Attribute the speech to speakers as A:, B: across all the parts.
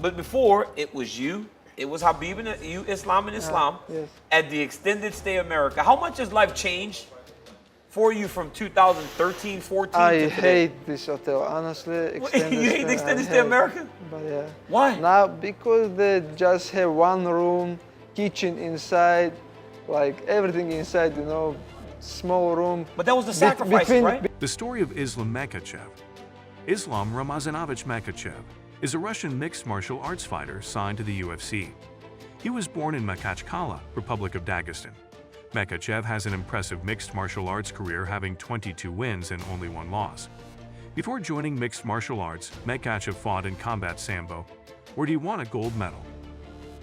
A: But before, it was you, it was Habib and you, Islam and Islam,
B: Yes.
A: at the extended stay America. How much has life changed for you from 2013, 14
B: I
A: to today?
B: hate this hotel, honestly.
A: You hate the extended
B: I
A: stay
B: hate.
A: America?
B: But yeah.
A: Why?
B: Now, because they just have one room, kitchen inside, like everything inside, you know, small room.
A: But that was the sacrifice, right?
C: The story of Islam Makhachev. Islam Ramazanovich Makhachev is a Russian mixed martial arts fighter signed to the UFC. He was born in Makhachkala, Republic of Dagestan. Makhachev has an impressive mixed martial arts career, having 22 wins and only 1 loss. Before joining mixed martial arts, Makhachev fought in combat sambo, where he won a gold medal.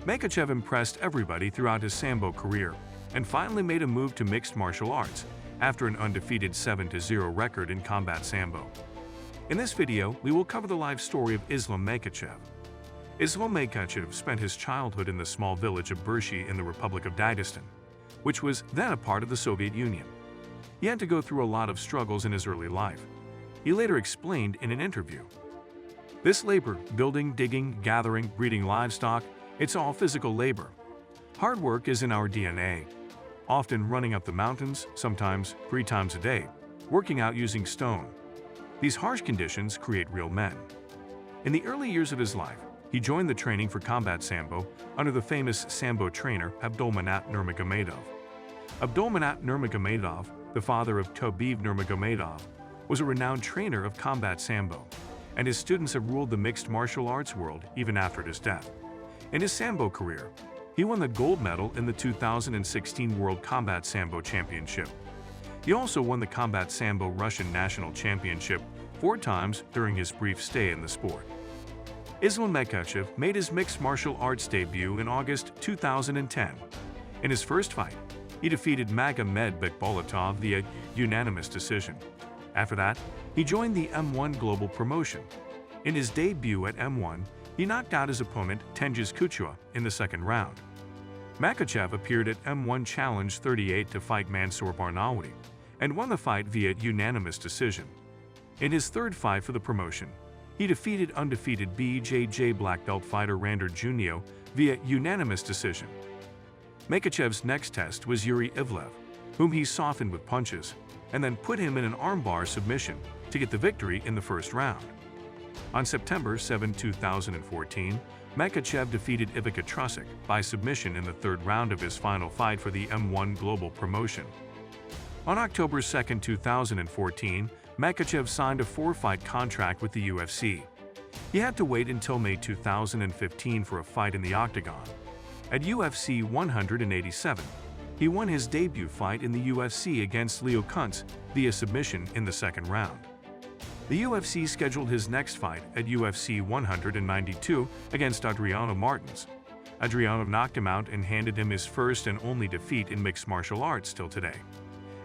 C: Makhachev impressed everybody throughout his sambo career and finally made a move to mixed martial arts after an undefeated 7-0 record in combat sambo. In this video, we will cover the life story of Islam Makhachev. Islam Makhachev spent his childhood in the small village of Burshi in the Republic of Dagestan, which was then a part of the Soviet Union. He had to go through a lot of struggles in his early life. He later explained in an interview, "This labor, building, digging, gathering, breeding livestock, it's all physical labor. Hard work is in our DNA. Often running up the mountains, sometimes 3 times a day, working out using stone. These harsh conditions create real men." In the early years of his life, he joined the training for combat sambo under the famous sambo trainer Abdulmanap Nurmagomedov. Abdulmanap Nurmagomedov, the father of Tobib Nurmagomedov, was a renowned trainer of combat sambo, and his students have ruled the mixed martial arts world even after his death. In his sambo career, he won the gold medal in the 2016 World Combat Sambo Championship. He also won the Combat Sambo Russian National Championship 4 times during his brief stay in the sport. Islam Makhachev made his mixed martial arts debut in August 2010. In his first fight, he defeated Magomed Bekbolatov via unanimous decision. After that, he joined the M1 Global Promotion. In his debut at M1, he knocked out his opponent Tengiz Kuchua in the 2nd round. Makhachev appeared at M1 Challenge 38 to fight Mansour Barnawi and won the fight via unanimous decision. In his 3rd fight for the promotion, he defeated undefeated BJJ black belt fighter Rander Junio via unanimous decision. Makhachev's next test was Yuri Ivlev, whom he softened with punches, and then put him in an armbar submission to get the victory in the 1st round. On September 7, 2014, Makhachev defeated Ivica Trusik by submission in the 3rd round of his final fight for the M1 Global Promotion. On October 2, 2014, Makhachev signed a 4-fight contract with the UFC. He had to wait until May 2015 for a fight in the octagon. At UFC 187, he won his debut fight in the UFC against Leo Kuntz via submission in the 2nd round. The UFC scheduled his next fight at UFC 192 against Adriano Martins. Adriano knocked him out and handed him his first and only defeat in mixed martial arts till today.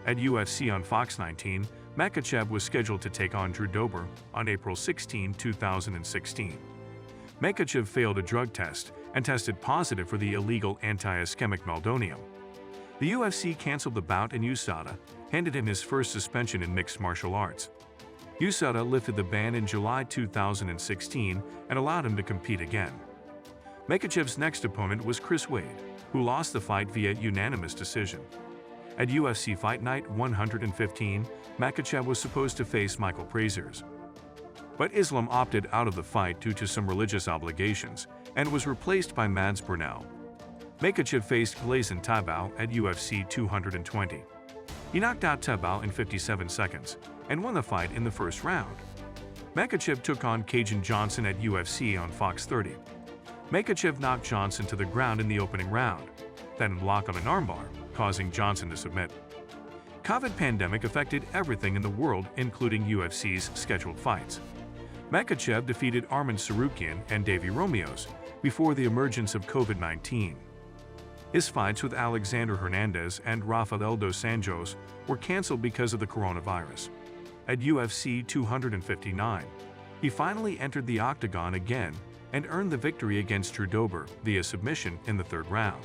C: At UFC on Fox 19, Makhachev was scheduled to take on Drew Dober on April 16, 2016. Makhachev failed a drug test and tested positive for the illegal anti-ischemic meldonium. The UFC canceled the bout and USADA handed him his first suspension in mixed martial arts. USADA lifted the ban in July 2016 and allowed him to compete again. Makhachev's next opponent was Chris Wade, who lost the fight via unanimous decision. At UFC Fight Night 115, Makhachev was supposed to face Michael Praziers. But Islam opted out of the fight due to some religious obligations and was replaced by Mads Burnell. Makhachev faced Gleison Tibau at UFC 220. He knocked out Tibau in 57 seconds and won the fight in the 1st round. Makhachev took on Cajun Johnson at UFC on Fox 30. Makhachev knocked Johnson to the ground in the opening round, then blocked on an armbar, causing Johnson to submit. COVID pandemic affected everything in the world, including UFC's scheduled fights. Makhachev defeated Arman Sarukian and Davy Romeos before the emergence of COVID-19. His fights with Alexander Hernandez and Rafael dos Anjos were canceled because of the coronavirus. At UFC 259, he finally entered the octagon again and earned the victory against Drew Dober via submission in the 3rd round.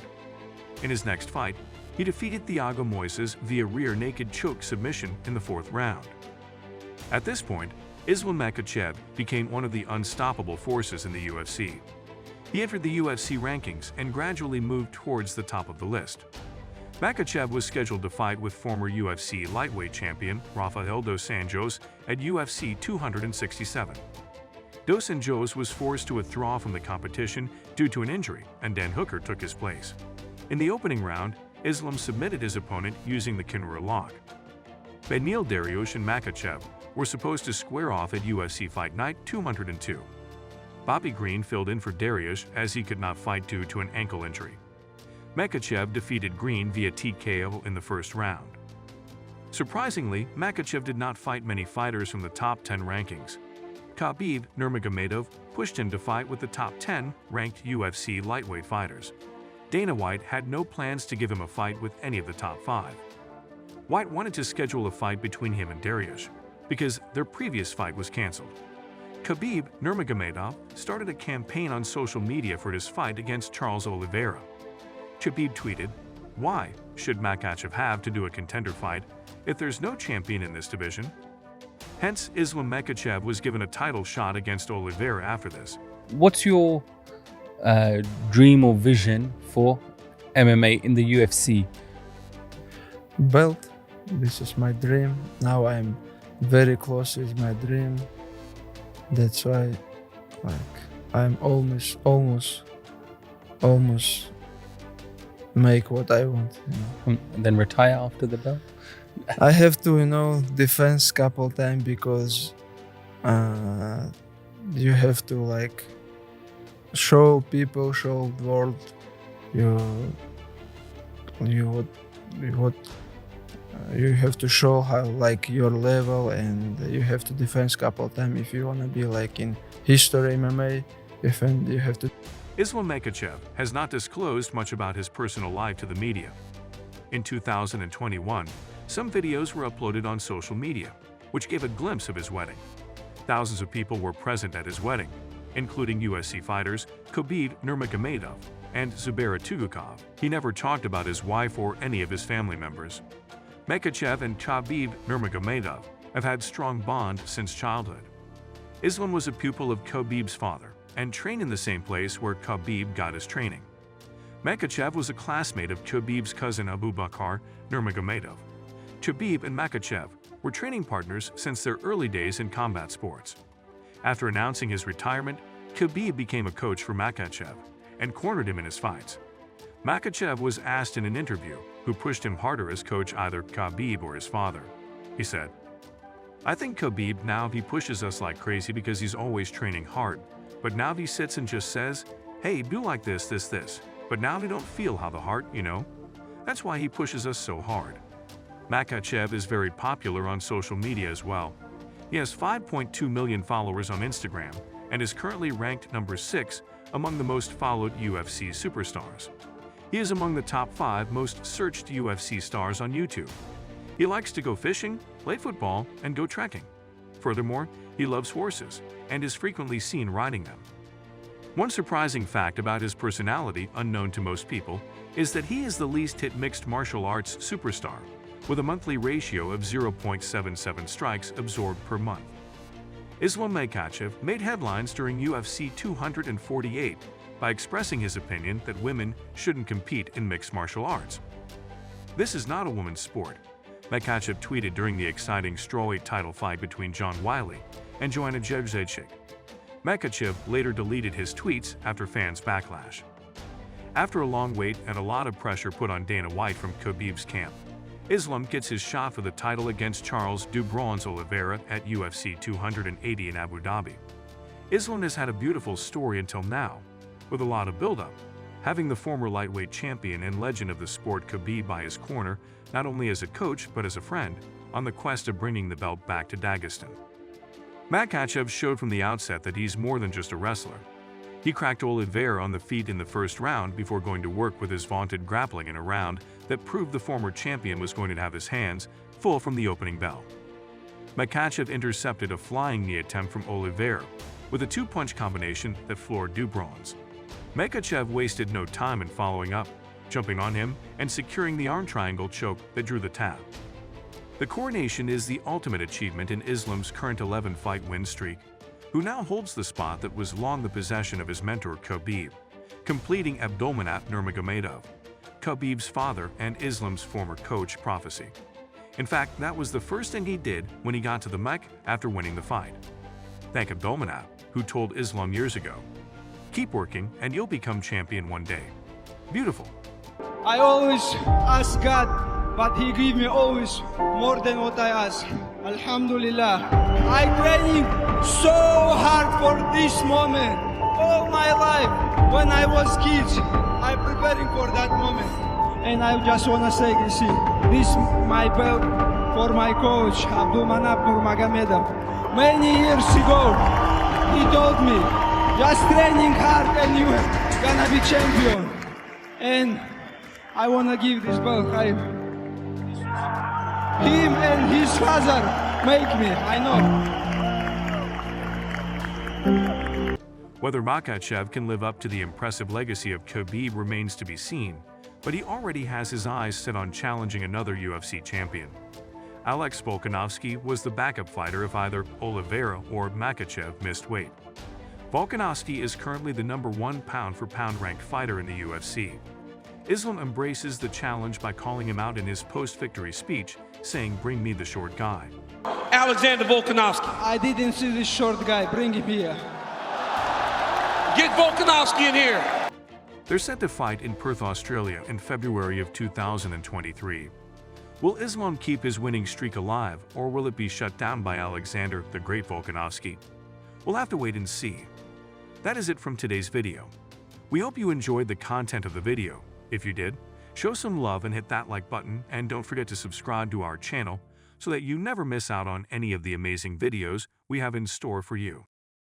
C: In his next fight, he defeated Thiago Moises via rear naked choke submission in the 4th round. At this point, Islam Makhachev became one of the unstoppable forces in the UFC. He entered the UFC rankings and gradually moved towards the top of the list. Makhachev was scheduled to fight with former UFC lightweight champion Rafael dos Anjos at UFC 267. Dos Anjos was forced to withdraw from the competition due to an injury, and Dan Hooker took his place. In the opening round, Islam submitted his opponent using the Kimura lock. Beneil Dariush and Makhachev were supposed to square off at UFC Fight Night 202. Bobby Green filled in for Dariush as he could not fight due to an ankle injury. Makhachev defeated Green via TKO in the first round. Surprisingly, Makhachev did not fight many fighters from the top 10 rankings. Khabib Nurmagomedov pushed him to fight with the top 10 ranked UFC lightweight fighters. Dana White had no plans to give him a fight with any of the top 5. White wanted to schedule a fight between him and Dariush because their previous fight was canceled. Khabib Nurmagomedov started a campaign on social media for his fight against Charles Oliveira. Khabib tweeted, "Why should Makhachev have to do a contender fight if there's no champion in this division?" Hence, Islam Makhachev was given a title shot against Oliveira after this.
D: What's your dream or vision for MMA in the UFC?
B: Belt, this is my dream. Now I'm very close with my dream. That's why, I'm almost make what I want.
D: And then retire after the belt?
B: I have to, defense couple times because you have to show people, show the world you have to show how your level, and you have to defense couple times if you wanna be in history MMA. You have to.
C: Islam Makhachev has not disclosed much about his personal life to the media. In 2021, some videos were uploaded on social media, which gave a glimpse of his wedding. Thousands of people were present at his wedding, including UFC fighters Khabib Nurmagomedov and Zubaira Tughukov. He never talked about his wife or any of his family members. Makhachev and Khabib Nurmagomedov have had strong bond since childhood. Islam was a pupil of Khabib's father and trained in the same place where Khabib got his training. Makhachev was a classmate of Khabib's cousin Abu Bakr Nurmagomedov. Khabib and Makhachev were training partners since their early days in combat sports. After announcing his retirement, Khabib became a coach for Makhachev and cornered him in his fights. Makhachev was asked in an interview who pushed him harder as coach, either Khabib or his father. He said, "I think Khabib now he pushes us like crazy because he's always training hard, but now he sits and just says, hey, do like this, this, but now they don't feel how the heart, That's why he pushes us so hard." Makhachev is very popular on social media as well. He has 5.2 million followers on Instagram and is currently ranked number 6 among the most followed UFC superstars. He is among the top 5 most searched UFC stars on YouTube. He likes to go fishing, play football, and go trekking. Furthermore, he loves horses and is frequently seen riding them. One surprising fact about his personality, unknown to most people, is that he is the least hit mixed martial arts superstar, with a monthly ratio of 0.77 strikes absorbed per month. Islam Makhachev made headlines during UFC 248 by expressing his opinion that women shouldn't compete in mixed martial arts. "This is not a woman's sport," Makhachev tweeted during the exciting strawweight title fight between John Wiley and Joanna Jędrzejczyk. Makhachev later deleted his tweets after fans' backlash. After a long wait and a lot of pressure put on Dana White from Khabib's camp, Islam gets his shot for the title against Charles "Du Bronze" Oliveira at UFC 280 in Abu Dhabi. Islam has had a beautiful story until now, with a lot of build-up, having the former lightweight champion and legend of the sport Khabib by his corner, not only as a coach but as a friend, on the quest of bringing the belt back to Dagestan. Makhachev showed from the outset that he's more than just a wrestler. He cracked Oliveira on the feet in the first round before going to work with his vaunted grappling in a round that proved the former champion was going to have his hands full from the opening bell. Makhachev intercepted a flying knee attempt from Oliveira with a two-punch combination that floored Du Bronze. Makhachev wasted no time in following up, jumping on him and securing the arm triangle choke that drew the tap. The coronation is the ultimate achievement in Islam's current 11-fight win streak, who now holds the spot that was long the possession of his mentor Khabib. completing Abdulmanap Nurmagomedov, Khabib's father and Islam's former coach, prophecy. In fact, that was the first thing he did when he got to the Mecca after winning the fight. Thank Abdulmanap, who told Islam years ago, "Keep working and you'll become champion one day." Beautiful.
E: I always ask God, but He give me always more than what I ask. Alhamdulillah. I training so hard for this moment. All my life, when I was kids, I preparing for that moment. And I just wanna say this my belt for my coach, Abdulmanap Nurmagomedov. Many years ago, he told me, just training hard and you gonna be champion. And I wanna give this belt. Him and his father make me, I know.
C: Whether Makhachev can live up to the impressive legacy of Khabib remains to be seen, but he already has his eyes set on challenging another UFC champion. Alex Volkanovski was the backup fighter if either Oliveira or Makhachev missed weight. Volkanovski is currently the #1 pound-for-pound ranked fighter in the UFC. Islam embraces the challenge by calling him out in his post-victory speech, saying, "Bring me the short guy."
F: Alexander Volkanovski.
E: I didn't see this short guy, bring him here.
F: Get Volkanovski in here.
C: They're set to fight in Perth, Australia in February of 2023. Will Islam keep his winning streak alive, or will it be shut down by Alexander the Great Volkanovski? We'll have to wait and see. That is it from today's video. We hope you enjoyed the content of the video. If you did, show some love and hit that like button, and don't forget to subscribe to our channel so that you never miss out on any of the amazing videos we have in store for you.